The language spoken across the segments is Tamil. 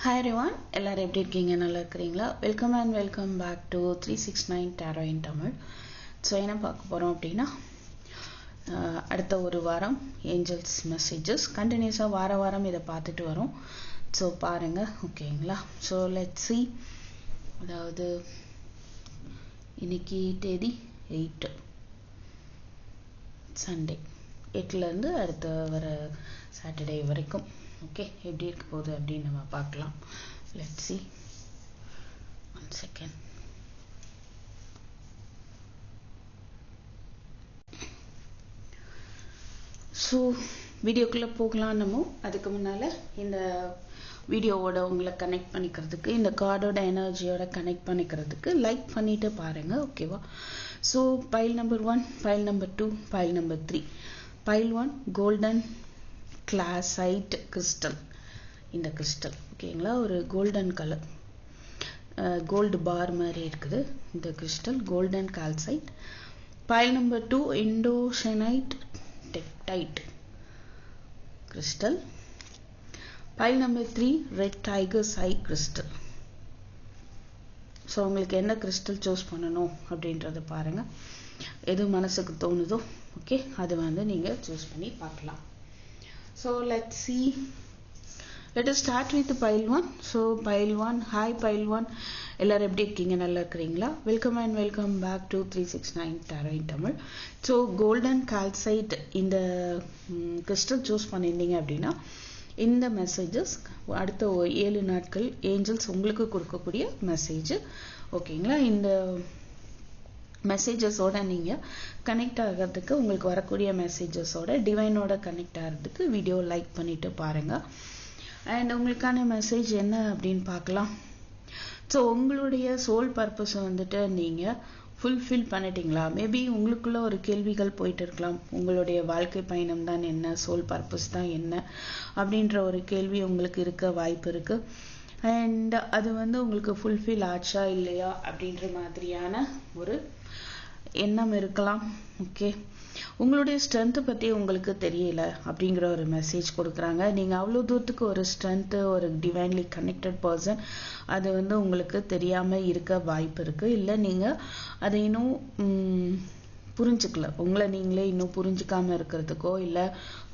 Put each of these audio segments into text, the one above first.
Hi everyone, எல்லாரும் எப்படி இருக்கீங்க? நல்லா இருக்கிறீங்களா? Welcome and welcome back to 369 Tarot in Tamil. So என்ன பார்க்க போகிறோம் அப்படின்னா, அடுத்த ஒரு வாரம் ஏஞ்சல்ஸ் மெசேஜஸ் கண்டினியூஸாக வாரம் இதை பார்த்துட்டு வரோம். ஸோ பாருங்கள், ஓகேங்களா? So let's see. அதாவது இன்னைக்கு தேதி 8 சண்டே, 8லேருந்து அடுத்த வர சாட்டர்டே வரைக்கும் ஓகே எப்படி இருக்க போகுது அப்படின்னு நம்ம பார்க்கலாம். Let's see. 1 second. ஸோ வீடியோக்குள்ளே போகலாம். நம்ம அதுக்கு முன்னால் இந்த வீடியோவோட உங்களை கனெக்ட் பண்ணிக்கிறதுக்கு, இந்த கார்டோட எனர்ஜியோட கனெக்ட் பண்ணிக்கிறதுக்கு லைக் பண்ணிட்டு பாருங்கள், ஓகேவா? So pile number 1, pile number 2, pile number 3. Pile 1 golden calcite crystal. இந்த கிறிஸ்டல் ஓகேங்களா, ஒரு கோல்டன் கலர், கோல்டு பார் மாதிரி இருக்குது இந்த crystal, golden calcite. Pile number 2 Indochinite tektite crystal. Pile number 3 red tiger eye crystal. So உங்களுக்கு என்ன கிறிஸ்டல் சூஸ் பண்ணணும் அப்படின்றத பாருங்கள், எது மனசுக்கு தோணுதோ ஓகே அது வந்து நீங்கள் சூஸ் பண்ணி பார்க்கலாம். So let's see. Let us start with pile 1. So pile 1, hi pile 1. எல்லாரும் எப்படி இருக்கீங்க? நல்லா இருக்கிறீங்களா? Welcome and welcome back to 369 Tarot in Tamil. So golden calcite இந்த கிறிஸ்டல் சூஸ் பண்ணியிருந்தீங்க அப்படின்னா, இந்த மெசேஜஸ் அடுத்த 7 நாட்கள் ஏஞ்சல்ஸ் உங்களுக்கு கொடுக்கக்கூடிய மெசேஜ் ஓகேங்களா. இந்த மெசேஜஸோட நீங்கள் கனெக்ட் ஆகிறதுக்கு, உங்களுக்கு வரக்கூடிய மெசேஜஸோட டிவைனோட கனெக்ட் ஆகிறதுக்கு வீடியோ லைக் பண்ணிவிட்டு பாருங்கள். அண்ட் உங்களுக்கான மெசேஜ் என்ன அப்படின்னு பார்க்கலாம். ஸோ உங்களுடைய சோல் பர்பஸை வந்துட்டு நீங்கள் ஃபுல்ஃபில் பண்ணிட்டீங்களா? மேபி உங்களுக்குள்ள ஒரு கேள்விகள் போயிட்டு இருக்கலாம், உங்களுடைய வாழ்க்கை பயணம் தான் என்ன, சோல் பர்பஸ் தான் என்ன அப்படின்ற ஒரு கேள்வி உங்களுக்கு இருக்க வாய்ப்பு இருக்குது. அண்ட் அது வந்து உங்களுக்கு ஃபுல்ஃபில் ஆச்சா இல்லையா அப்படின்ற மாதிரியான ஒரு எண்ணம் இருக்கலாம். ஓகே, உங்களுடைய ஸ்ட்ரென்த்தை பற்றி உங்களுக்கு தெரியல அப்படிங்கிற ஒரு மெசேஜ் கொடுக்குறாங்க. நீங்கள் அவ்வளோ தூரத்துக்கு ஒரு ஸ்ட்ரென்த்து, ஒரு டிவைன்லி கனெக்டட் பர்சன், அது வந்து உங்களுக்கு தெரியாமல் இருக்க வாய்ப்பு இருக்குது. இல்லை நீங்கள் அதை இன்னும் புரிஞ்சுக்கல, உங்களை நீங்களே இன்னும் புரிஞ்சுக்காமல் இருக்கிறதுக்கோ, இல்லை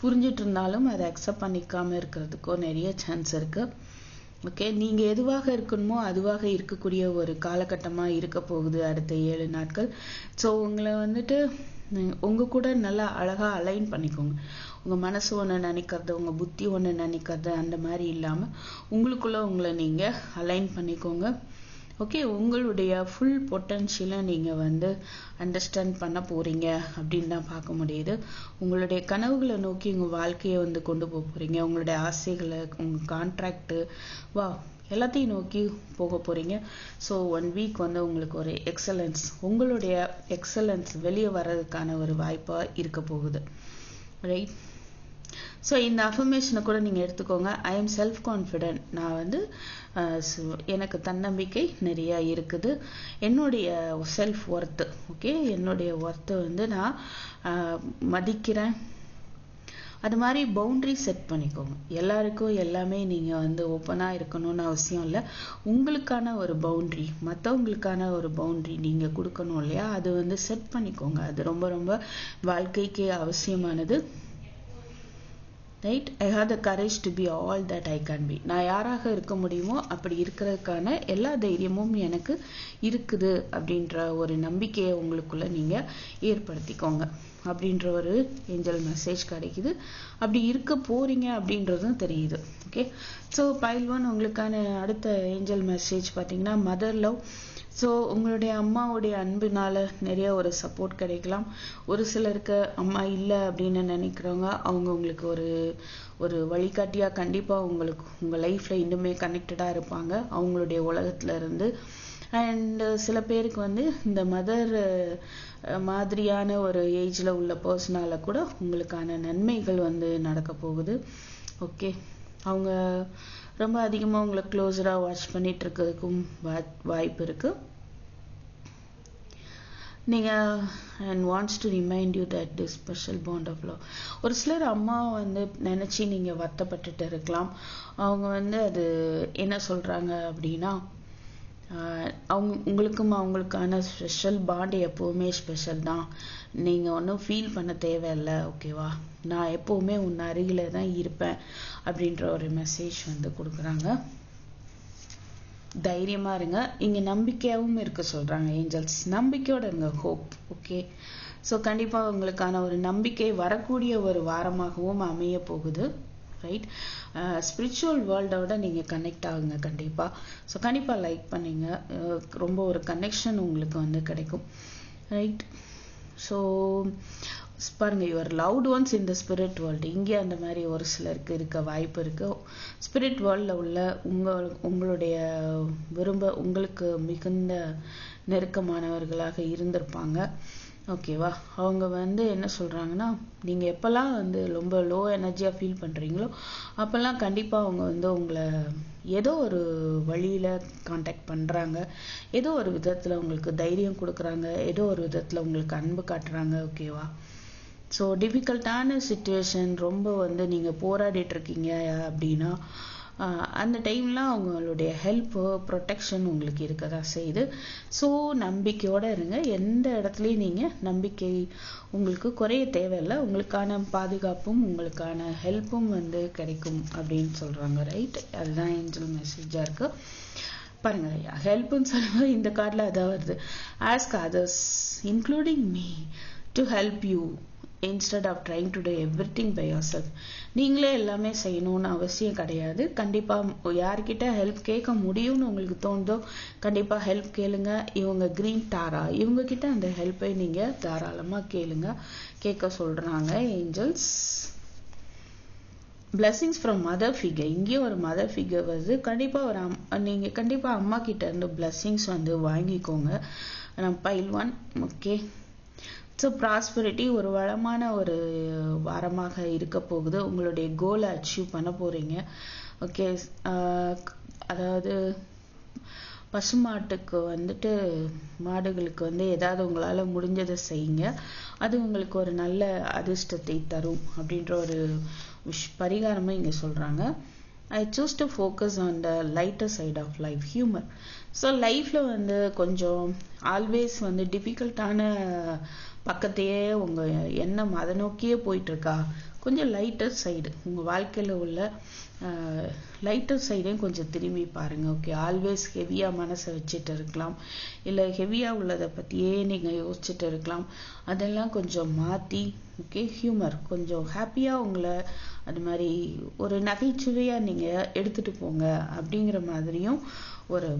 புரிஞ்சிட்டு இருந்தாலும் அதை அக்செப்ட் பண்ணிக்காமல் இருக்கிறதுக்கோ நிறைய சான்ஸ் இருக்குது. ஓகே, நீங்கள் எதுவாக இருக்கணுமோ அதுவாக இருக்கக்கூடிய ஒரு காலகட்டமாக இருக்க போகுது அடுத்த 7 நாட்கள். ஸோ உங்களை வந்துட்டு உங்கள் கூட நல்லா அழகாக அலைன் பண்ணிக்கோங்க. உங்கள் மனசு ஒன்று நினைக்கிறது, உங்கள் புத்தி ஒன்று நினைக்கிறது அந்த மாதிரி இல்லாமல் உங்களுக்குள்ளே உங்களை நீங்கள் அலைன் பண்ணிக்கோங்க. ஓகே, உங்களுடைய ஃபுல் பொட்டன்ஷியலை நீங்கள் வந்து அண்டர்ஸ்டாண்ட் பண்ண போகிறீங்க அப்படின்னு தான் பார்க்க முடியுது. உங்களுடைய கனவுகளை நோக்கி உங்கள் வாழ்க்கையை வந்து கொண்டு போக போகிறீங்க. உங்களுடைய ஆசைகளை, உங்கள் கான்ட்ராக்டு வா எல்லாத்தையும் நோக்கி போக போகிறீங்க. ஸோ 1 வீக் வந்து உங்களுக்கு ஒரு எக்ஸலன்ஸ், உங்களுடைய எக்ஸலன்ஸ் வெளியே வர்றதுக்கான ஒரு வாய்ப்பாக இருக்க போகுது, ரைட்? ஸோ இந்த அஃபர்மேஷனை கூட நீங்கள் எடுத்துக்கோங்க. I am self confident. நான் வந்து எனக்கு தன்னம்பிக்கை நிறையா இருக்குது. என்னுடைய செல்ஃப் ஒர்த்து, ஓகே, என்னுடைய ஒர்த்தை வந்து நான் மதிக்கிறேன். அது மாதிரி பவுண்ட்ரி செட் பண்ணிக்கோங்க. எல்லாருக்கும் எல்லாமே நீங்கள் வந்து ஓப்பனாக இருக்கணும்னு அவசியம் இல்லை. உங்களுக்கான ஒரு பவுண்ட்ரி, மற்றவங்களுக்கான ஒரு பவுண்ட்ரி நீங்கள் கொடுக்கணும் இல்லையா, அது வந்து செட் பண்ணிக்கோங்க. அது ரொம்ப ரொம்ப வாழ்க்கைக்கு அவசியமானது, right? I have the courage to be all that I can be. நான் யாராக இருக்க முடியுமோ அப்படி இருக்கிறதுக்கான எல்லா தைரியமும் எனக்கு இருக்குது அப்படின்ற ஒரு நம்பிக்கையை உங்களுக்குள்ள நீங்கள் ஏற்படுத்திக்கோங்க அப்படின்ற ஒரு ஏஞ்சல் மெசேஜ் கிடைக்குது. அப்படி இருக்க போறீங்க அப்படின்றதும் தெரியுது. ஓகே, ஸோ பைல் 1 உங்களுக்கான அடுத்த ஏஞ்சல் மெசேஜ் பார்த்தீங்கன்னா மதர் லவ். ஸோ உங்களுடைய அம்மாவுடைய அன்புனால நிறைய ஒரு சப்போர்ட் கிடைக்கலாம். ஒரு சிலருக்கு அம்மா இல்லை அப்படின்னு நினைக்கிறவங்க, அவங்க உங்களுக்கு ஒரு வழிகாட்டியாக கண்டிப்பாக உங்களுக்கு உங்கள் லைஃப்பில் இன்னுமே கனெக்டடாக இருப்பாங்க அவங்களுடைய உலகத்துல இருந்து. அண்ட் சில பேருக்கு வந்து இந்த மதர் மாதிரியான ஒரு ஏஜில் உள்ள பர்சனால கூட உங்களுக்கான நன்மைகள் வந்து நடக்க போகுது. ஓகே, அவங்க ரொம்ப அதிகமாக உங்களை க்ளோஸராக வாட்ச் பண்ணிட்டு இருக்கிறதுக்கும் வாய்ப்பு இருக்குது. நீங்க and wants to remind you that this special bond of love. ஒரு சிலர் அம்மா வந்து நினைச்சு நீங்க வருத்தப்பட்டுட்டு இருக்கலாம். அவங்க வந்து அது என்ன சொல்றாங்க அப்படின்னா உங்களுக்கும் அவங்களுக்கான ஸ்பெஷல் பாண்ட் எப்பவுமே ஸ்பெஷல் தான், நீங்க ஒன்றும் ஃபீல் பண்ண தேவையில்லை, ஓகேவா, நான் எப்பவுமே உன் அருகில தான் இருப்பேன் அப்படின்ற ஒரு மெசேஜ் வந்து கொடுக்குறாங்க. தைரியமா இருங்க, இங்க நம்பிக்கையாவும் இருக்க சொல்றாங்க ஏஞ்சல்ஸ். நம்பிக்கையோட இருங்க, ஹோப். ஓகே, ஸோ கண்டிப்பா உங்களுக்கான ஒரு நம்பிக்கை வரக்கூடிய ஒரு வாரமாகவும் அமைய போகுது. ரைட், ஸ்பிரிச்சுவல் வேர்ல்டோட நீங்கள் கனெக்ட் ஆகுங்க கண்டிப்பாக. ஸோ கண்டிப்பாக லைக் பண்ணுங்க, ரொம்ப ஒரு கனெக்ஷன் உங்களுக்கு வந்து கிடைக்கும். ரைட், ஸோ பாருங்க, your loved once in the spirit world. இங்கே அந்த மாதிரி ஒரு சிலருக்கு இருக்க வாய்ப்பு இருக்கு. ஸ்பிரிட் வேர்ல்டில் உள்ள உங்களுடைய உங்களுக்கு மிகுந்த நெருக்கமானவர்களாக இருந்திருப்பாங்க, ஓகேவா. அவங்க வந்து என்ன சொல்றாங்கன்னா, நீங்க எப்பெல்லாம் வந்து ரொம்ப லோ எனர்ஜியா ஃபீல் பண்றீங்களோ அப்பெல்லாம் கண்டிப்பா அவங்க வந்து உங்களை ஏதோ ஒரு வழியில கான்டாக்ட் பண்றாங்க, ஏதோ ஒரு விதத்துல உங்களுக்கு தைரியம் கொடுக்குறாங்க, ஏதோ ஒரு விதத்துல உங்களுக்கு அன்பு காட்டுறாங்க, ஓகேவா. ஸோ டிஃபிகல்ட்டான சுச்சுவேஷன் ரொம்ப வந்து நீங்க போராடிட்டு இருக்கீங்க அப்படின்னா அந்த டைம்லாம் அவங்களுடைய ஹெல்ப் ப்ரொடெக்ஷன் உங்களுக்கு இருக்கதான் செய்யுது. ஸோ நம்பிக்கையோட இருங்க, எந்த இடத்துலையும் நீங்க நம்பிக்கை உங்களுக்கு குறைய தேவையில்லை, உங்களுக்கான பாதுகாப்பும் உங்களுக்கான ஹெல்ப்பும் வந்து கிடைக்கும் அப்படின்னு சொல்றாங்க. ரைட், அதுதான் ஏஞ்சல் மெசேஜா இருக்கு. பாருங்க, ஹெல்ப்னு சொல்லும்போது இந்த கார்டில் அதான் வருது. Ask others including me to help you instead of trying to do everything by yourself. நீங்களே எல்லாமே செய்யணும்னு அவசியம் கிடையாது. கண்டிப்பா யார்கிட்ட ஹெல்ப் கேட்க முடியும்னு உங்களுக்கு தோணுதோ கண்டிப்பா ஹெல்ப் கேளுங்க. இவங்க கிரீன் டாரா, இவங்க கிட்ட அந்த ஹெல்ப்பை நீங்க தாராளமா கேட்க சொல்றாங்க Angeles. blessings from mother figure. இங்கேயும் ஒரு மதர் ஃபிகர் வருது. கண்டிப்பா நீங்க கண்டிப்பா அம்மா கிட்ட இருந்து blessings வந்து வாங்கிக்கோங்க. பைல் 1. ஓகே, ஸோ ப்ராஸ்பரிட்டி ஒரு வளமான ஒரு வாரமாக இருக்க போகுது. உங்களுடைய கோலை அச்சீவ் பண்ண போறீங்க. ஓகே, அதாவது பசுமாட்டுக்கு வந்துட்டு மாடுகளுக்கு வந்து ஏதாவது உங்களால முடிஞ்சதை செய்யுங்க, அது உங்களுக்கு ஒரு நல்ல அதிர்ஷ்டத்தை தரும் அப்படின்ற ஒரு பரிகாரமும் இங்க சொல்றாங்க. I choose to focus on the lighter side of life, humor. So லைஃப்ல வந்து கொஞ்சம் ஆல்வேஸ் வந்து டிஃபிகல்ட்டான பக்கத்தையே உங்க எண்ணம் அதை நோக்கியே போயிட்டு இருக்கா, கொஞ்சம் லைட்டர் சைடு உங்க வாழ்க்கையில உள்ள லைட்டர் சைடையும் கொஞ்சம் திரும்பி பாருங்க. ஓகே, ஆல்வேஸ் ஹெவியா மனசை வச்சுட்டு இருக்கலாம், இல்லை ஹெவியா உள்ளதை பத்தியே நீங்க யோசிச்சுட்டு இருக்கலாம், அதெல்லாம் கொஞ்சம் மாத்தி ஓகே ஹியூமர் கொஞ்சம் ஹாப்பியா உங்களை அது மாதிரி ஒரு நகைச்சுவையா நீங்க எடுத்துட்டு போங்க அப்படிங்கிற மாதிரியும் ஒரு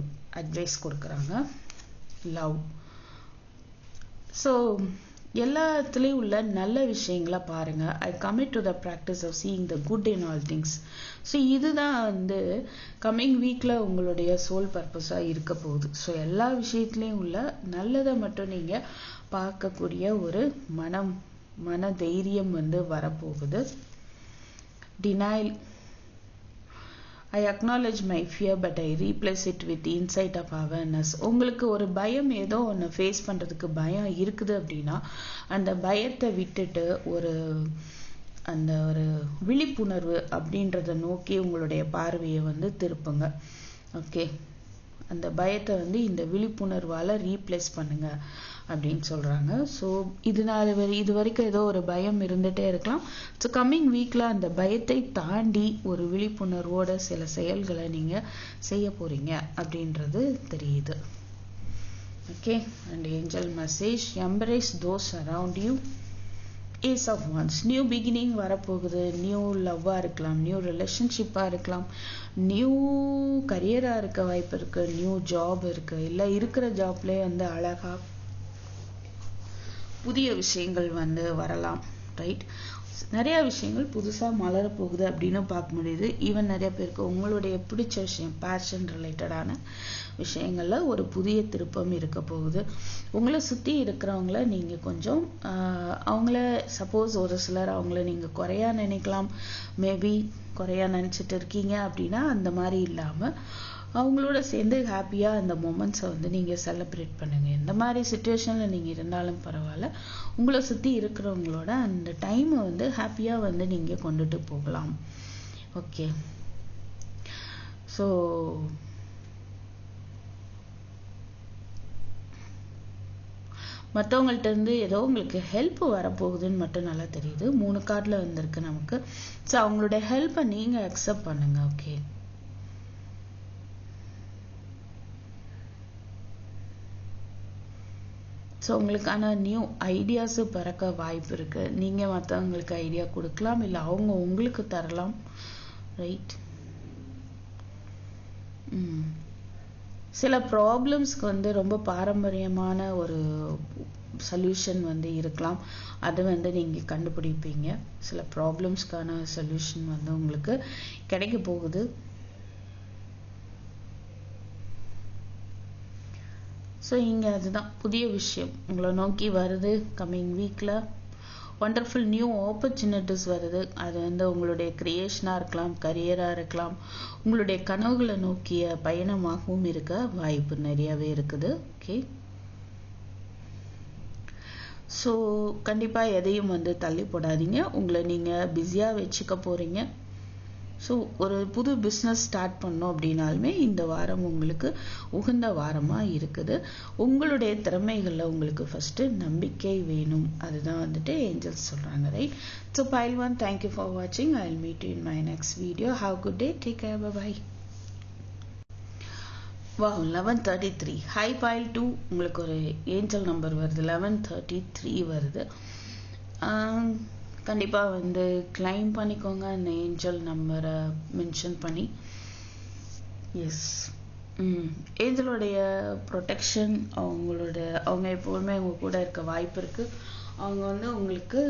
அட்வைஸ் கொடுக்குறாங்க. லவ், ஸோ எல்லாத்துலேயும் உள்ள நல்ல விஷயங்களை பாருங்க. I commit to the practice of seeing the good in all things. So இதுதான் வந்து கம்மிங் வீக்ல உங்களுடைய சோல் பர்பஸாக இருக்க போகுது. ஸோ எல்லா விஷயத்துலேயும் உள்ள நல்லதை மட்டும் நீங்க பார்க்கக்கூடிய ஒரு மன தைரியம் வந்து வரப்போகுது. Denial, I acknowledge my fear but I replace it with insight of awareness. உங்களுக்கு ஒரு பயம், ஏதோ ஒன்று ஃபேஸ் பண்றதுக்கு பயம் இருக்குது அப்படின்னா அந்த பயத்தை விட்டுட்டு அந்த ஒரு விழிப்புணர்வு அப்படின்றத நோக்கி உங்களுடைய பார்வையை வந்து திருப்புங்க. ஓகே, அந்த பயத்தை வந்து இந்த விழிப்புணர்வால ரீப்ளேஸ் பண்ணுங்க அப்படின்னு சொல்றாங்க. ஸோ இது வரைக்கும் ஏதோ ஒரு பயம் இருந்துட்டே இருக்கலாம். ஸோ கம்மிங் வீக்ல அந்த பயத்தை தாண்டி ஒரு விழிப்புணர்வோட சில செயல்களை நீங்க செய்ய போறீங்க அப்படின்றது தெரியுது. Okay, and angel message, embrace those around you. Ace of wands, new beginning வரப்போகுது. நியூ லவ்வா இருக்கலாம், நியூ ரிலேஷன்ஷிப்பா இருக்கலாம், நியூ கரியரா இருக்க வாய்ப்பு இருக்கு, நியூ ஜாப் இருக்கு, இல்லை இருக்கிற ஜாப்லேயே வந்து அழகா புதிய விஷயங்கள் வந்து வரலாம். ரைட், நிறைய விஷயங்கள் புதுசா மலர போகுது அப்படின்னு பார்க்க முடியுது. ஈவன் நிறைய பேருக்கு உங்களுடைய பிடிச்ச விஷயம், பேஷன் ரிலேட்டடான விஷயங்கள்ல ஒரு புதிய திருப்பம் இருக்க போகுது. உங்களை சுத்தி இருக்கிறவங்கள நீங்க கொஞ்சம் அவங்கள சப்போஸ் ஒரு சிலர் அவங்கள நீங்க குறையா நினைக்கலாம், மேபி குறையா நினைச்சிட்டு இருக்கீங்க அப்படின்னா அந்த மாதிரி இல்லாம அவங்களோட சேர்ந்து ஹாப்பியா அந்த மொமெண்ட்ஸை வந்து நீங்க செலிப்ரேட் பண்ணுங்க. எந்த மாதிரி சுச்சுவேஷன்ல நீங்க இருந்தாலும் பரவாயில்ல, உங்களை சுத்தி இருக்கிறவங்களோட அந்த டைமை வந்து ஹாப்பியா வந்து நீங்க கொண்டுட்டு போகலாம். ஓகே, ஸோ மற்றவங்கள்ட்ட இருந்து ஏதோ உங்களுக்கு ஹெல்ப் வரப்போகுதுன்னு மட்டும் நல்லா தெரியுது. 3 கார்டில் வந்திருக்கு நமக்கு. ஸோ அவங்களுடைய ஹெல்ப்பை நீங்க அக்செப்ட் பண்ணுங்க. ஓகே, ஸோ உங்களுக்கான நியூ ஐடியாஸ் பிறக்க வாய்ப்பு இருக்கு. நீங்க மற்றவங்களுக்கு ஐடியா கொடுக்கலாம், இல்லை அவங்க உங்களுக்கு தரலாம். ரைட். சில ப்ராப்ளம்ஸ்க்கு வந்து ரொம்ப பாரம்பரியமான ஒரு சொல்யூஷன் வந்து இருக்கலாம். அது வந்து நீங்க கண்டுபிடிப்பீங்க. சில ப்ராப்ளம்ஸ்க்கான சொல்யூஷன் வந்து உங்களுக்கு கிடைக்க போகுது. ஸோ இங்க அதுதான் புதிய விஷயம் உங்களை நோக்கி வருது. கம்மிங் வீக்ல வண்டர்ஃபுல் நியூ ஆப்பர்ச்சுனிட்டிஸ் வருது. அது வந்து உங்களுடைய கிரியேஷனா இருக்கலாம், கரியரா இருக்கலாம், உங்களுடைய கனவுகளை நோக்கிய பயணமாகவும் இருக்க வாய்ப்பு நிறையவே இருக்குது. ஓகே, ஸோ கண்டிப்பா எதையும் வந்து தள்ளி போடாதீங்க. உங்களை நீங்க பிஸியா வச்சுக்க போறீங்க. ஸோ ஒரு புது பிஸ்னஸ் ஸ்டார்ட் பண்ணோம் அப்படின்னாலுமே இந்த வாரம் உங்களுக்கு உகந்த வாரமா இருக்குது. உங்களுடைய திறமைகள்ல உங்களுக்கு ஃபர்ஸ்ட் நம்பிக்கை வேணும். அதுதான் வந்துட்டு ஏஞ்சல்ஸ் சொல்றாங்க. Right. So pile 1, thank you for watching. I'll meet you in my next video. Have a good day. Take care. Bye bye. Wow, 11:33. Hi pile 2, உங்களுக்கு ஒரு ஏஞ்சல் நம்பர் வருது. 11:33 வருது. கண்டிப்பா வந்து கிளைம் பண்ணிக்கோங்க அந்த ஏஞ்சல் நம்பரை மென்ஷன் பண்ணி. எஸ், ஏஞ்சலோடைய ப்ரொடெக்ஷன், அவங்க எப்போதுமே உங்க கூட இருக்க வாய்ப்பு இருக்கு. அவங்க வந்து உங்களுக்கு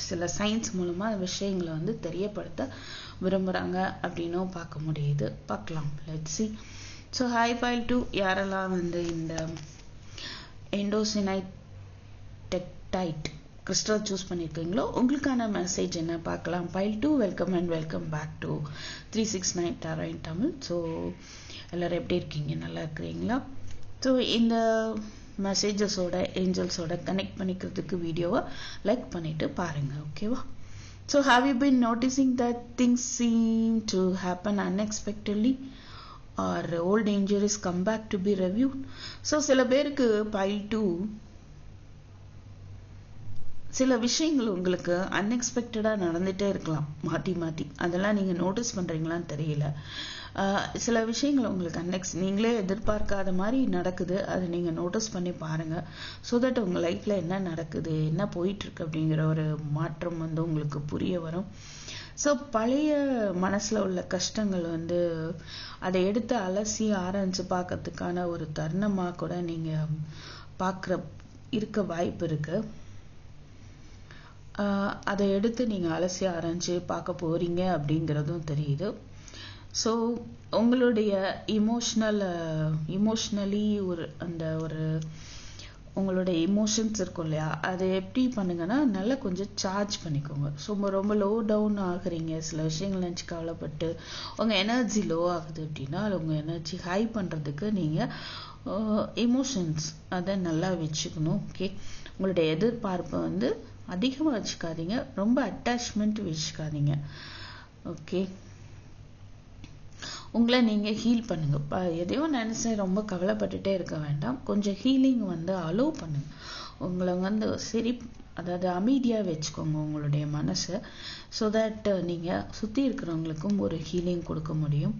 சில சயின்ஸ் மூலமா விஷயங்களை வந்து தெரியப்படுத்த விரும்புறாங்க அப்படின்னும் பார்க்க முடியுது. பார்க்கலாம். Let's see. So high file 2, யாரெல்லாம் வந்து இந்த எண்டோசினைட் டெக்டைட் கிறிஸ்டல் சூஸ் பண்ணியிருக்கீங்களோ உங்களுக்கான மெசேஜ் என்ன பார்க்கலாம். Pile 2, welcome and welcome back to 369 Tarot in Tamil. So எல்லாரும் எப்படி இருக்கீங்க? நல்லா இருக்கிறீங்களா? ஸோ இந்த மெசேஜஸோட ஏஞ்சல்ஸோட கனெக்ட் பண்ணிக்கிறதுக்கு வீடியோவை லைக் பண்ணிட்டு பாருங்க. ஓகேவா? So have you been noticing that things seem to happen unexpectedly or old injuries come back to be reviewed? So சில பேருக்கு pile 2 சில விஷயங்கள் உங்களுக்கு அன்எக்ஸ்பெக்டடா நடந்துட்டே இருக்கலாம், மாத்தி மாத்தி. அதெல்லாம் நீங்க நோட்டீஸ் பண்றீங்களான்னு தெரியல. சில விஷயங்கள் உங்களுக்கு நீங்களே எதிர்பார்க்காத மாதிரி நடக்குது. அதை நீங்க நோட்டீஸ் பண்ணி பாருங்க. ஸோ தட் உங்க லைஃப்ல என்ன நடக்குது, என்ன போயிட்டு இருக்கு அப்படிங்கிற ஒரு மாற்றம் வந்து உங்களுக்கு புரிய வரும். ஸோ பழைய மனசுல உள்ள கஷ்டங்கள் வந்து அதை எடுத்து அலசி ஆராய்ஞ்சு பார்க்கறதுக்கான ஒரு தருணமா கூட நீங்க இருக்க வாய்ப்பு இருக்கு. அதை எடுத்து நீங்க அலசி ஆராய்ஞ்சு பார்க்க போறீங்க அப்படிங்கிறதும் தெரியுது. ஸோ உங்களுடைய இமோஷனலி ஒரு உங்களோட எமோஷன்ஸ் இருக்கும் இல்லையா, அதை எப்படி பண்ணுங்கன்னா நல்லா கொஞ்சம் சார்ஜ் பண்ணிக்கோங்க. ஸோ ரொம்ப லோ டவுன் ஆகுறீங்க, சில விஷயங்கள் நினச்சி கவலைப்பட்டு உங்க எனர்ஜி லோ ஆகுது அப்படின்னா உங்க எனர்ஜி ஹை பண்றதுக்கு நீங்க எமோஷன்ஸ் அதை நல்லா வச்சுக்கணும். ஓகே, உங்களுடைய எதிர்பார்ப்பை வந்து அதிகமாக வச்சுக்காதீங்க, ரொம்ப அட்டாச்மெண்ட் வச்சுக்காதீங்க. ஓகே, உங்களை நீங்க ஹீல் பண்ணுங்க. எதையோ நினைச்சு ரொம்ப கவலைப்பட்டுட்டே இருக்க வேண்டாம். கொஞ்சம் ஹீலிங் வந்து அலோவ் பண்ணுங்க. உங்களை வந்து அதாவது அமைதியா வச்சுக்கோங்க உங்களுடைய மனசை. ஸோ தட் நீங்க சுத்தி இருக்கிறவங்களுக்கும் ஒரு ஹீலிங் கொடுக்க முடியும்.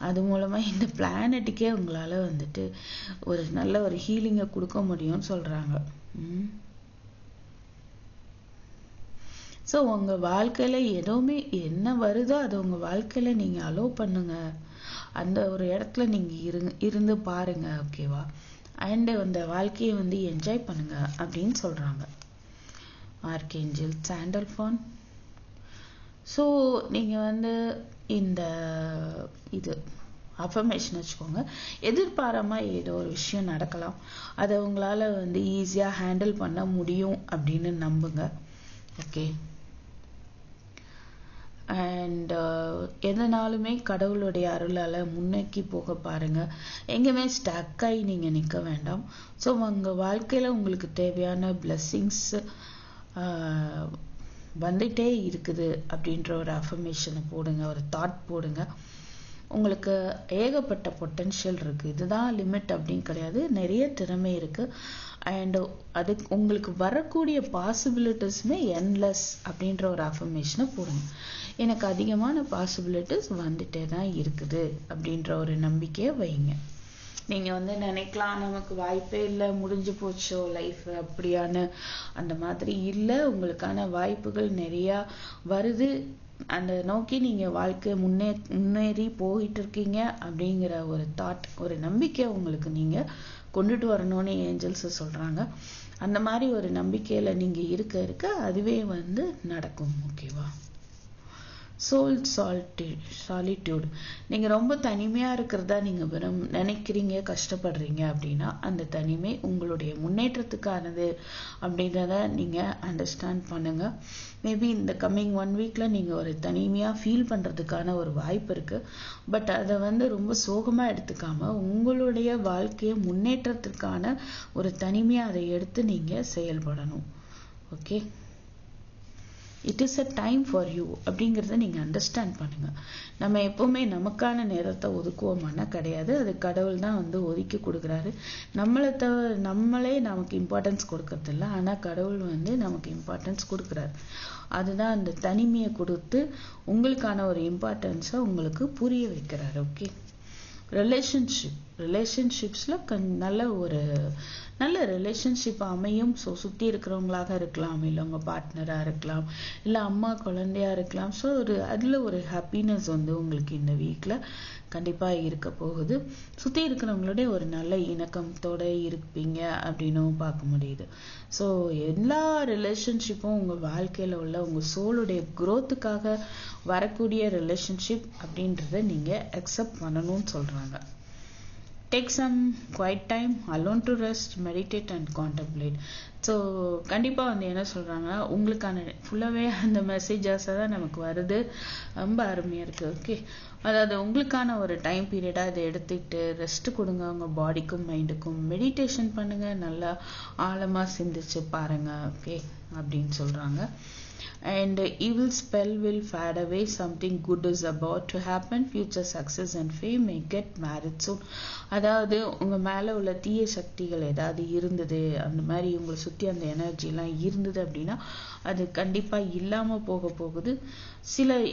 அது மூலமா இந்த பிளானட்டுக்கே உங்களால வந்துட்டு ஒரு நல்ல ஒரு ஹீலிங்கை கொடுக்க முடியும்னு சொல்றாங்க. ஸோ உங்க வாழ்க்கையில எதுவுமே என்ன வருதோ அதை உங்க வாழ்க்கையில நீங்க அலோவ் பண்ணுங்க. அந்த ஒரு இடத்துல நீங்க இருந்து பாருங்க. ஓகேவா? அண்ட் அந்த வாழ்க்கையை வந்து என்ஜாய் பண்ணுங்க அப்படின்னு சொல்றாங்க ஆர்கேஞ்சல் சாண்டல்ஃபான். ஸோ நீங்க வந்து இந்த அஃபர்மேஷன் வச்சுக்கோங்க. எதிர்பாராம ஏதோ ஒரு விஷயம் நடக்கலாம், அதை உங்களால வந்து ஈஸியா ஹேண்டில் பண்ண முடியும் அப்படின்னு நம்புங்க. ஓகே, அண்ட் எதனாலுமே கடவுளுடைய அருளால் முன்னோக்கி போக பாருங்க. எங்கேயுமே ஸ்டக் ஆகி நீங்கள் நிற்க வேண்டாம். ஸோ உங்கள் வாழ்க்கையில் உங்களுக்கு தேவையான பிளெஸ்ஸிங்ஸ் வந்துட்டே இருக்குது அப்படின்ற ஒரு அஃபர்மேஷனை போடுங்க, ஒரு தாட் போடுங்க. உங்களுக்கு ஏகப்பட்ட பொட்டென்ஷியல் இருக்குது, இதுதான் லிமிட் அப்படின்னு கிடையாது, நிறைய திறமை இருக்குது. அண்ட் அது உங்களுக்கு வரக்கூடிய பாசிபிலிட்டிஸுமே என்லெஸ் அப்படின்ற ஒரு அஃபர்மேஷனை போடுங்க. எனக்கு அதிகமான பாசிபிலிட்டிஸ் வந்துட்டே தான் இருக்குது அப்படின்ற ஒரு நம்பிக்கையை வைங்க. நீங்கள் நினைக்கலாம் நமக்கு வாய்ப்பே இல்லை, முடிஞ்சு போச்சோ லைஃப் அப்படியான, அந்த மாதிரி இல்லை. உங்களுக்கான வாய்ப்புகள் நிறையா வருது. அந்த நோக்கி நீங்கள் வாழ்க்கை முன்னேறி போயிட்டு இருக்கீங்க அப்படிங்கிற ஒரு தாட், ஒரு நம்பிக்கை உங்களுக்கு நீங்கள் கொண்டுட்டு வரணும்னு ஏஞ்சல்ஸ் சொல்கிறாங்க. அந்த மாதிரி ஒரு நம்பிக்கையில் நீங்கள் இருக்க அதுவே நடக்கும். ஓகேவா? Soul solitude. நீங்கள் ரொம்ப தனிமையாக இருக்கிறதா நீங்கள் நினைக்கிறீங்க, கஷ்டப்படுறீங்க அப்படின்னா அந்த தனிமை உங்களுடைய முன்னேற்றத்துக்கானது அப்படின்றத நீங்கள் அண்டர்ஸ்டாண்ட் பண்ணுங்கள். மேபி இந்த கம்மிங் 1 வீக்கில் நீங்கள் ஒரு தனிமையாக ஃபீல் பண்ணுறதுக்கான ஒரு வாய்ப்பு இருக்குது. பட் அதை ரொம்ப சோகமாக எடுத்துக்காமல் உங்களுடைய வாழ்க்கையை முன்னேற்றத்திற்கான ஒரு தனிமையாக அதை எடுத்து நீங்கள் செயல்படணும். Okay, it is a time for you அப்படிங்கிறத நீங்கள் அண்டர்ஸ்டாண்ட் பண்ணுங்கள். நம்ம எப்போவுமே நமக்கான நேரத்தை ஒதுக்குவோமானா கிடையாது, அது கடவுள் தான் ஒதுக்கி கொடுக்குறாரு. நம்மளே நமக்கு இம்பார்ட்டன்ஸ் கொடுக்கறதில்ல, ஆனால் கடவுள் நமக்கு இம்பார்ட்டன்ஸ் கொடுக்குறாரு. அதுதான் அந்த தனிமையை கொடுத்து உங்களுக்கான ஒரு இம்பார்ட்டன்ஸை உங்களுக்கு புரிய வைக்கிறாரு. ஓகே, ரிலேஷன்ஷிப்ஸில் நல்ல ரிலேஷன்ஷிப் அமையும். ஸோ சுற்றி இருக்கிறவங்களாக இருக்கலாம், இல்லை உங்கள் பார்ட்னராக இருக்கலாம், இல்லை அம்மா குழந்தையாக இருக்கலாம். ஸோ அதில் ஒரு ஹாப்பினஸ் உங்களுக்கு இந்த வீக்கில் கண்டிப்பாக இருக்க போகுது. சுற்றி இருக்கிறவங்களோட ஒரு நல்ல இணக்கத்தோடு இருப்பீங்க அப்படின்னும் பார்க்க முடியுது. ஸோ எல்லா ரிலேஷன்ஷிப்பும் உங்கள் வாழ்க்கையில் உள்ள உங்கள் சோலுடைய க்ரோத்துக்காக வரக்கூடிய ரிலேஷன்ஷிப் அப்படின்றத நீங்கள் அக்செப்ட் பண்ணணும்னு சொல்கிறாங்க. Take some quiet time alone to rest, meditate and contemplate. So கண்டிப்பாக என்ன சொல்கிறாங்கன்னா, உங்களுக்கான ஃபுல்லாகவே அந்த மெசேஜஸாக தான் நமக்கு வருது. ரொம்ப அருமையாக இருக்குது. ஓகே, அதாவது உங்களுக்கான ஒரு டைம் பீரியடாக இதை எடுத்துக்கிட்டு ரெஸ்ட் கொடுங்க. உங்கள் பாடிக்கும் மைண்டுக்கும் மெடிடேஷன் பண்ணுங்கள், நல்லா ஆழமாக சிந்திச்சு பாருங்கள். ஓகே அப்படின்னு சொல்கிறாங்க. And evil spell will fade away, something good is about to happen, future success and fame may get married soon. அதாவது உங்கள் மேலே உள்ள தீய சக்திகள் ஏதாவது இருந்தது, அந்த மாதிரி உங்களை சுற்றி அந்த எனர்ஜிலாம் இருந்தது அப்படின்னா அது கண்டிப்பாக இல்லாமல் போகுது.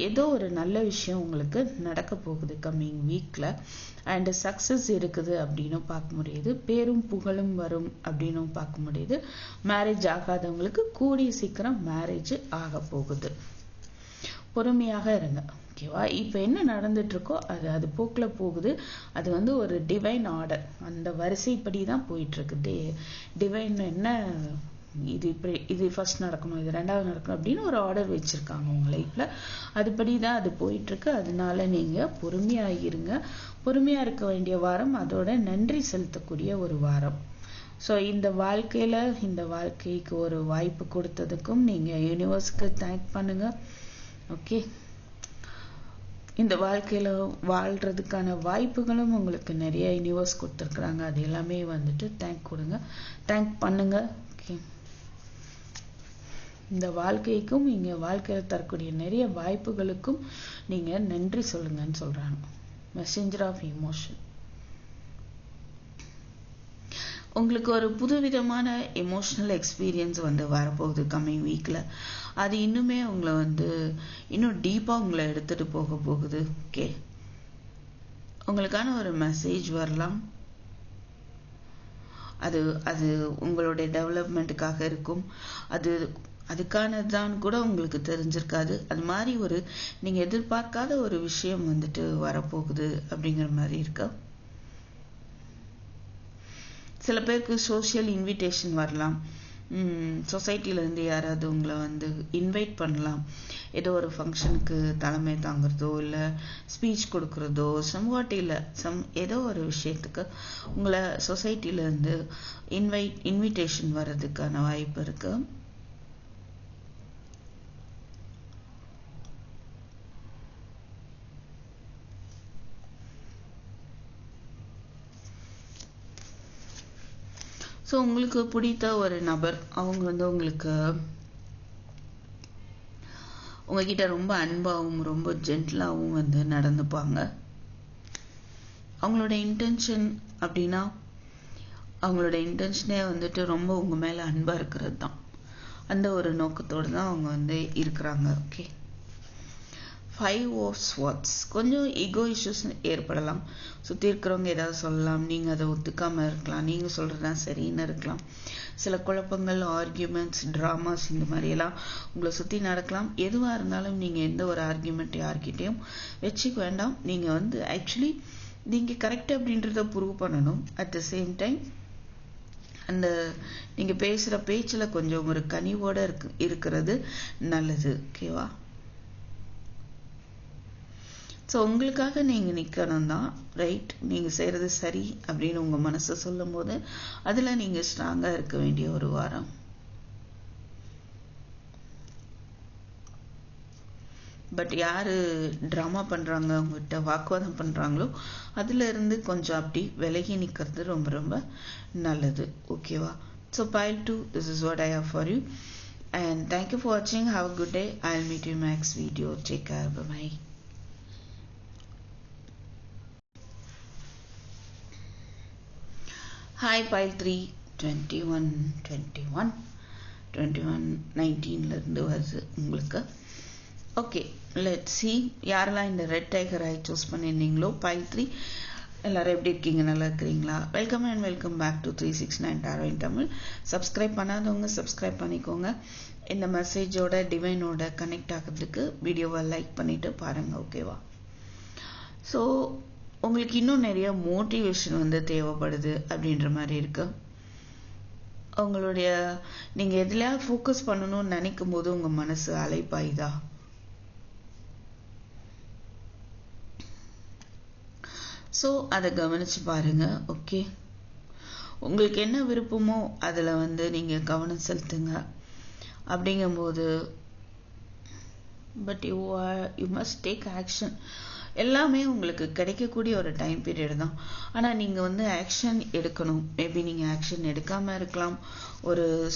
ஏதோ ஒரு நல்ல விஷயம் உங்களுக்கு நடக்க போகுது கம்மிங் வீக்கில். அண்ட் சக்ஸஸ் இருக்குது அப்படின்னும் பார்க்க முடியுது. பேரும் புகழும் வரும் அப்படின்னும் பார்க்க முடியுது. மேரேஜ் ஆகாதவங்களுக்கு கூடிய சீக்கிரம் மேரேஜ் ஆக போகுது. பொறுமையாக இருங்க. ஓகேவா? இப்போ என்ன நடந்துட்டு இருக்கோ அது போக்கில் போகுது. அது ஒரு டிவைன் ஆர்டர், அந்த வரிசைப்படி தான் போயிட்டு இருக்கு. டிவைன் என்ன, இது ஃபர்ஸ்ட் நடக்கணும், இது ரெண்டாவது நடக்கணும் அப்படின்னு ஒரு ஆர்டர் வச்சிருக்காங்க உங்க லைஃப்ல. அதுபடி தான் அது போயிட்டு இருக்கு. அதனால நீங்க பொறுமையா இருங்க. பொறுமையா இருக்க வேண்டிய வாரம், அதோட நன்றி செலுத்தக்கூடிய ஒரு வாரம். ஸோ இந்த வாழ்க்கைக்கு ஒரு வாய்ப்பு கொடுத்ததுக்கும் நீங்க யூனிவர்ஸ்க்கு தேங்க் பண்ணுங்க. ஓகே, இந்த வாழ்க்கையில வாழ்றதுக்கான வாய்ப்புகளும் உங்களுக்கு நிறைய யூனிவர்ஸ் கொடுத்துருக்குறாங்க. அது எல்லாமே தேங்க் பண்ணுங்க. ஓகே, இந்த வாழ்க்கைக்கும் இங்க வாழ்க்கையில தரக்கூடிய நிறைய வாய்ப்புகளுக்கும் நீங்க நன்றி சொல்லுங்கன்னு சொல்றாங்க. Messenger of emotion. உங்களுக்கு ஒரு புதுவிதமான எமோஷனல் எக்ஸ்பீரியன்ஸ் வரப்போகுது கம்மிங் வீக்ல. அது இன்னுமே உங்களை இன்னும் டீப்பா உங்களை எடுத்துட்டு போகுது. ஓகே, உங்களுக்கான ஒரு மெசேஜ் வரலாம். அது உங்களுடைய டெவலப்மெண்ட்டுக்காக இருக்கும். அதுக்கானதான் கூட உங்களுக்கு தெரிஞ்சிருக்காது. அது மாதிரி நீங்க எதிர்பார்க்காத ஒரு விஷயம் வரப்போகுது அப்படிங்கிற மாதிரி இருக்கு. சில பேருக்கு சோஷியல் இன்விடேஷன் வரலாம். சொசைட்டிலேருந்து யாராவது உங்களை இன்வைட் பண்ணலாம். ஏதோ ஒரு ஃபங்க்ஷனுக்கு தலைமை தாங்கிறதோ, இல்லை ஸ்பீச் கொடுக்குறதோ, ஏதோ ஒரு விஷயத்துக்கு உங்களை சொசைட்டிலேருந்து இன்விடேஷன் வர்றதுக்கான வாய்ப்பு இருக்கு. ஸோ உங்களுக்கு பிடித்த ஒரு நபர் அவங்க வந்து உங்களுக்கு உங்ககிட்ட ரொம்ப அன்பாகவும் ரொம்ப ஜென்டிலாகவும் வந்து நடந்துப்பாங்க. அவங்களோட இன்டென்ஷன் அப்படின்னா அவங்களோட இன்டென்ஷனே வந்துட்டு ரொம்ப உங்க மேல அன்பா இருக்கிறது தான். அந்த ஒரு நோக்கத்தோடு தான் அவங்க வந்து இருக்கிறாங்க. Okay, 5 of Swords. கொஞ்சம் ஈகோ இஷ்யூஸ் ஏற்படலாம். சுற்றி இருக்கிறவங்க ஏதாவது சொல்லலாம், நீங்கள் அதை ஒத்துக்காமல் இருக்கலாம், நீங்கள் சொல்கிறது தான் சரின்னு இருக்கலாம். சில குழப்பங்கள், ஆர்கியூமெண்ட்ஸ், ட்ராமாஸ் இந்த மாதிரியெல்லாம் உங்களை சுற்றி நடக்கலாம். எதுவாக இருந்தாலும் நீங்கள் எந்த ஒரு ஆர்கியூமெண்ட் யார்கிட்டையும் வச்சுக்க வேண்டாம். நீங்கள் வந்து ஆக்சுவலி நீங்கள் கரெக்ட் அப்படின்றத ப்ரூவ் பண்ணணும். அட் த சேம் டைம் அந்த நீங்கள் பேசுகிற பேச்சில் கொஞ்சம் ஒரு கனிவோடு இருக்கிறது நல்லது. ஓகேவா? ஸோ உங்களுக்காக நீங்கள் நிற்கணும் தான், ரைட்? நீங்கள் செய்கிறது சரி அப்படின்னு உங்கள் மனசை சொல்லும் போது அதில் நீங்கள் ஸ்ட்ராங்காக இருக்க வேண்டிய ஒரு வாரம். பட் யார் ட்ராமா பண்ணுறாங்க, அவங்ககிட்ட வாக்குவாதம் பண்ணுறாங்களோ அதில் இருந்து கொஞ்சம் அப்படி விலகி நிற்கிறது ரொம்ப ரொம்ப நல்லது. ஓகேவா? So pile 2, this is what I have for you. And thank you for watching. Have a good day. I'll meet you in my next video. Take care. Bye-bye. Hi, pile 3, 21/19 இருந்து வருது உங்களுக்கு. ஓகே, லெட் சி யாரெல்லாம் இந்த ரெட் டைகர் ஐ சூஸ் பண்ணியிருந்தீங்களோ. pile 3 எல்லாரும் எப்படி இருக்கீங்க? நல்லா இருக்கிறீங்களா? Welcome and welcome back to 369 Tarot in Tamil. Subscribe பண்ணாதவங்க சப்ஸ்கிரைப் பண்ணிக்கோங்க. இந்த மெசேஜோட டிவைனோட கனெக்ட் ஆகிறதுக்கு வீடியோவை லைக் பண்ணிட்டு பாருங்க. ஓகேவா? ஸோ உங்களுக்கு இன்னும் நிறைய மோட்டிவேஷன் வந்து தேவைப்படுது அப்படின்ற மாதிரி இருக்கு. உங்களுடைய நீங்கள் எதுலையா ஃபோக்கஸ் பண்ணணும்னு நினைக்கும் போது உங்கள் மனசு அலைப்பாயுதா? ஸோ அதை கவனிச்சு பாருங்க. ஓகே, உங்களுக்கு என்ன விருப்பமோ அதில் வந்து நீங்கள் கவனம் செலுத்துங்க. அப்படிங்கும்போது but you must take action. எல்லாமே உங்களுக்கு கிடைக்கக்கூடிய ஒரு டைம் பீரியட் தான். ஆனால் நீங்கள் வந்து ஆக்ஷன் எடுக்கணும். மேபி நீங்கள் ஆக்ஷன் எடுக்காமல் இருக்கலாம்.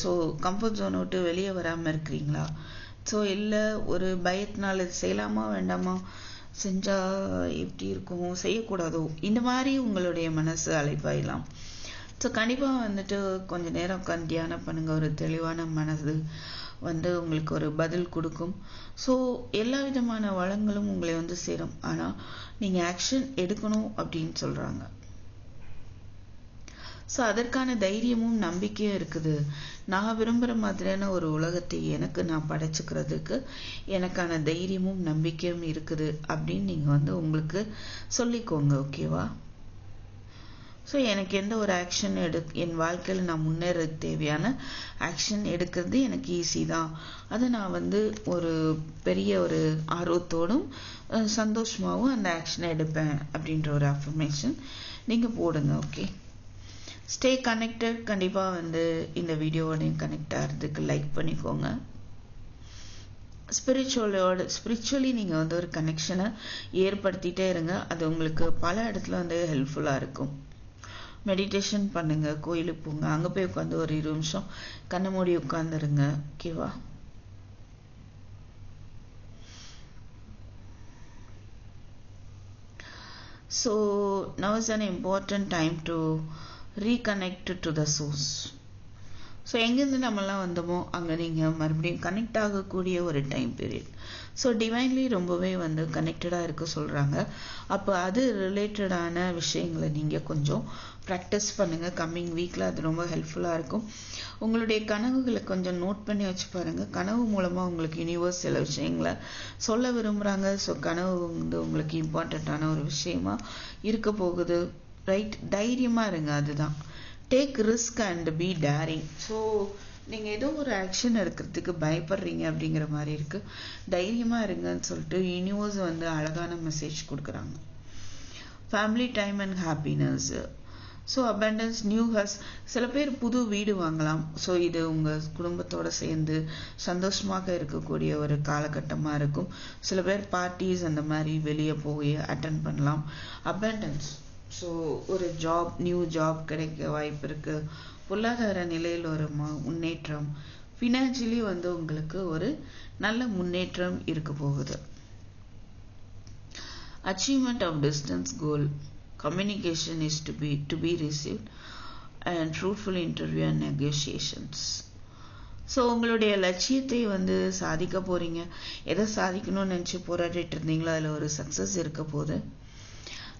ஸோ கம்ஃபர்ட் ஜோனை விட்டு வெளியே வராமல் இருக்கிறீங்களா? ஸோ இல்லை ஒரு பயத்தினால இது செய்யலாமா வேண்டாமா, செஞ்சால் எப்படி இருக்கும், செய்யக்கூடாதோ, இந்த மாதிரி உங்களுடைய மனசு அலைப்பாயலாம். ஸோ கண்டிப்பாக வந்துட்டு கொஞ்சம் நேரம் உட்காந்து தியானம் பண்ணுங்கள். ஒரு தெளிவான மனது வந்து உங்களுக்கு ஒரு பதில் கொடுக்கும். ஸோ எல்லா விதமான வளங்களும் உங்களை வந்து சேரும். ஆனால் நீங்கள் ஆக்ஷன் எடுக்கணும் அப்படின்னு சொல்கிறாங்க. ஸோ அதற்கான தைரியமும் நம்பிக்கையும் இருக்குது. நான் விரும்புகிற மாதிரியான ஒரு உலகத்தை எனக்கு நான் படைச்சுக்கிறதுக்கு எனக்கான தைரியமும் நம்பிக்கையும் இருக்குது அப்படின்னு நீங்கள் வந்து உங்களுக்கு சொல்லிக்கோங்க. ஓகேவா? ஸோ எனக்கு எந்த ஒரு ஆக்ஷன் என் வாழ்க்கையில் நான் முன்னேறதுக்கு தேவையான ஆக்ஷன் எடுக்கிறது எனக்கு ஈஸி தான். அதை நான் வந்து ஒரு பெரிய ஒரு ஆர்வத்தோடும் சந்தோஷமாகவும் அந்த ஆக்ஷனை எடுப்பேன் அப்படின்ற ஒரு அஃபர்மேஷன் நீங்கள் போடுங்க. Okay, stay connected. கண்டிப்பாக வந்து இந்த வீடியோவோடையும் கனெக்ட் ஆகிறதுக்கு லைக் பண்ணிக்கோங்க. ஸ்பிரிச்சுவலி நீங்கள் வந்து ஒரு கனெக்ஷனை ஏற்படுத்திகிட்டே இருங்க. அது உங்களுக்கு பல இடத்துல வந்து ஹெல்ப்ஃபுல்லாக இருக்கும். மெடிடேஷன் பண்ணுங்க, கோயிலுக்கு போங்க, அங்கே போய் உட்காந்து ஒரு 20 நிமிஷம் கண்ணை மூடி உட்காந்துருங்க. ஓகேவா? So now is an important time to reconnect to the source. So எங்கேருந்து நம்மளாம் வந்தோமோ அங்கே நீங்கள் மறுபடியும் கனெக்ட் ஆகக்கூடிய ஒரு டைம் பீரியட். ஸோ டிவைன்லி ரொம்பவே வந்து கனெக்டடாக இருக்க சொல்கிறாங்க. அப்போ அது ரிலேட்டடான விஷயங்களை நீங்கள் கொஞ்சம் ப்ராக்டிஸ் பண்ணுங்கள். கம்மிங் வீக்கில் அது ரொம்ப ஹெல்ப்ஃபுல்லாக இருக்கும். உங்களுடைய கனவுகளை கொஞ்சம் நோட் பண்ணி வச்சு பாருங்கள். கனவு மூலமாக உங்களுக்கு யூனிவர்ஸ் சில விஷயங்களை சொல்ல விரும்புகிறாங்க. ஸோ கனவு வந்து உங்களுக்கு இம்பார்ட்டண்ட்டான ஒரு விஷயமா இருக்க போகுது. ரைட்? தைரியமாக இருங்க. அதுதான் take risk and be daring. So நீங்கள் ஏதோ ஒரு ஆக்ஷன் எடுக்கிறதுக்கு பயப்படுறீங்க அப்படிங்கிற மாதிரி இருக்குது. தைரியமாக இருங்கன்னு சொல்லிட்டு யூனிவர்ஸ் வந்து அழகான மெசேஜ் கொடுக்குறாங்க. Family time and happiness. So abundance, new house. சில பேர் புது வீடு வாங்கலாம். ஸோ இது உங்கள் குடும்பத்தோடு சேர்ந்து சந்தோஷமாக இருக்கக்கூடிய ஒரு காலகட்டமாக இருக்கும். சில பேர் பார்ட்டிஸ் அந்த மாதிரி வெளியே போய் அட்டன் பண்ணலாம். அபண்டன்ஸ். ஸோ ஒரு நியூ ஜாப் கிடைக்க வாய்ப்பு இருக்கு. பொருளாதார நிலையில் ஒரு முன்னேற்றம், ஃபினான்ஷியலி வந்து உங்களுக்கு ஒரு நல்ல முன்னேற்றம் இருக்க போகுது. Achievement of distance goal, communication is to be received and fruitful interview and negotiations. So உங்களுடைய லட்சியத்தை வந்து சாதிக்க போறீங்க. எதை சாதிக்கணும்னு நினச்சி போராடிட்டு இருந்தீங்களோ அதில் ஒரு சக்ஸஸ் இருக்க போது.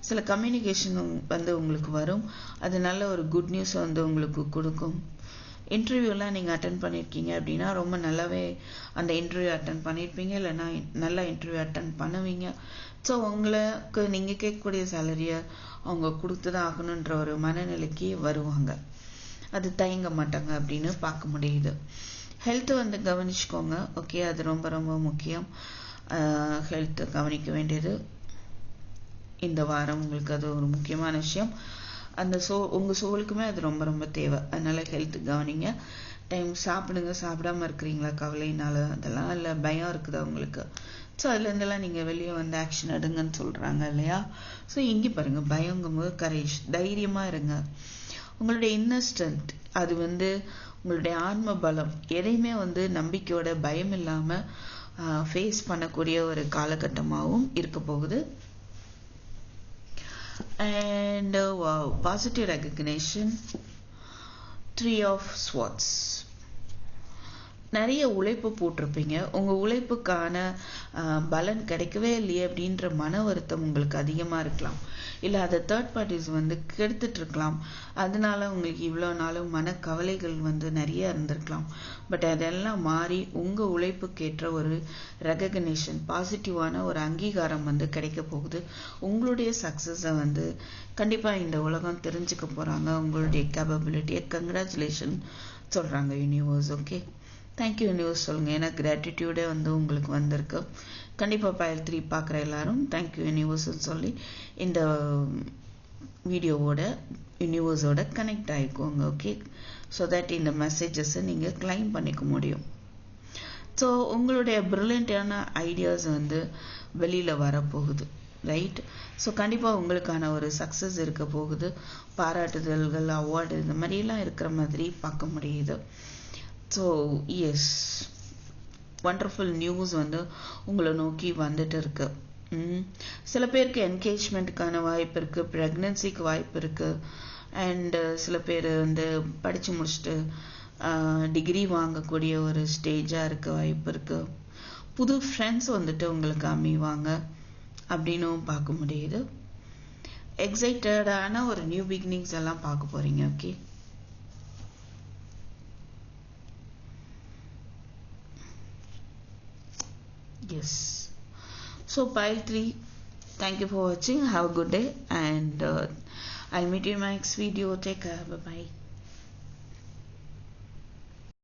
சில கம்யூனிகேஷன் வந்து உங்களுக்கு வரும். அது நல்ல ஒரு குட் நியூஸ் வந்து உங்களுக்கு கொடுக்கும். இன்டர்வியூலாம் நீங்கள் அட்டன் பண்ணியிருக்கீங்க அப்படின்னா ரொம்ப நல்லாவே அந்த இன்டர்வியூ அட்டன் பண்ணியிருப்பீங்க, இல்லைன்னா நல்லா இன்டர்வியூ அட்டன் பண்ணுவீங்க. ஸோ உங்களுக்கு நீங்கள் கேட்கக்கூடிய சேலரியை அவங்க கொடுத்து தான் ஆகணுன்ற ஒரு மனநிலைக்கு வருவாங்க. அது தயங்க மாட்டாங்க அப்படின்னு பார்க்க முடியுது. ஹெல்த்தை வந்து கவனிச்சுக்கோங்க. ஓகே, அது ரொம்ப ரொம்ப முக்கியம். ஹெல்த்தை கவனிக்க வேண்டியது இந்த வாரம் உங்களுக்கு அது ஒரு முக்கியமான விஷயம். அந்த உங்கள் சோலுக்குமே அது ரொம்ப ரொம்ப தேவை. அதனால ஹெல்த் கவனிங்க. டைம் சாப்பிடுங்க. சாப்பிடாம இருக்கிறீங்களா கவலையினால? அதெல்லாம் இல்லை, பயம் இருக்குது உங்களுக்கு. ஸோ அதுலேருந்தெல்லாம் நீங்கள் வெளியே வந்து ஆக்ஷன் எடுங்கன்னு சொல்கிறாங்க இல்லையா? ஸோ இங்கே பாருங்கள், பயங்கும்போது கரேஜ், தைரியமாக இருங்க. உங்களுடைய இன்னர் ஸ்ட்ரென்த், அது வந்து உங்களுடைய ஆன்ம பலம், எதையுமே வந்து நம்பிக்கையோட பயம் இல்லாமல் ஃபேஸ் பண்ணக்கூடிய ஒரு காலகட்டமாகவும் இருக்க போகுது. And wow, positive recognition, 3 of Swords. நிறைய உழைப்பு போட்டிருப்பீங்க. உங்கள் உழைப்புக்கான பலன் கிடைக்கவே இல்லையே அப்படின்ற மன வருத்தம் உங்களுக்கு அதிகமாக இருக்கலாம். இல்லை அதை தேர்ட் பார்ட்டிஸ் வந்து கெடுத்துட்டு இருக்கலாம். அதனால உங்களுக்கு இவ்வளோ நாளும் மனக்கவலைகள் வந்து நிறைய இருந்திருக்கலாம். பட் அதெல்லாம் மாறி உங்கள் உழைப்புக்கேற்ற ஒரு ரெகக்னேஷன், பாசிட்டிவான ஒரு அங்கீகாரம் வந்து கிடைக்க போகுது. உங்களுடைய சக்ஸஸை வந்து கண்டிப்பாக இந்த உலகம் தெரிஞ்சுக்க போகிறாங்க. உங்களுடைய கேப்பபிலிட்டியை கங்க்ராச்சுலேஷன் சொல்கிறாங்க யூனிவர்ஸ். ஓகே, தேங்க்யூ யூனிவர்ஸ் சொல்லுங்கள். ஏன்னா கிராட்டிடியூடே வந்து உங்களுக்கு வந்திருக்கு. கண்டிப்பாக பைல் 3 பார்க்குற எல்லாரும் தேங்க்யூ யூனிவர்ஸ்ன்னு சொல்லி இந்த வீடியோவோட யூனிவர்ஸோட கனெக்ட் ஆகிக்கோங்க. ஓகே, ஸோ தட் இந்த மெசேஜஸை நீங்கள் கிளைம் பண்ணிக்க முடியும். ஸோ உங்களுடைய ப்ரில்லியண்ட்டான ஐடியாஸ் வந்து வெளியில் வரப்போகுது, ரைட்? ஸோ கண்டிப்பாக உங்களுக்கான ஒரு சக்ஸஸ் இருக்க போகுது. பாராட்டுதல்கள், அவார்டு, இந்த மாதிரிலாம் இருக்கிற மாதிரி பார்க்க முடியுது. ஸோ எஸ், வண்டர்ஃபுல் நியூஸ் வந்து உங்களை நோக்கி வந்துட்டு இருக்கு. சில பேருக்கு என்கேஜ்மெண்ட்டுக்கான வாய்ப்பு இருக்குது, ப்ரெக்னன்சிக்கு வாய்ப்பு இருக்குது. அண்டு சில பேர் வந்து படித்து முடிச்சுட்டு டிகிரி வாங்கக்கூடிய ஒரு ஸ்டேஜாக இருக்க வாய்ப்பு இருக்குது. புது ஃப்ரெண்ட்ஸ் வந்துட்டு உங்களுக்கு அமைவாங்க அப்படின்னும் பார்க்க முடியுது. எக்ஸைட்டடான ஒரு நியூ பிகினிங்ஸ் எல்லாம் பார்க்க போகிறீங்க. Okay, yes. So pile 3, thank you for watching. Have a good day, and I'll meet you in my next video. Take care. Bye bye.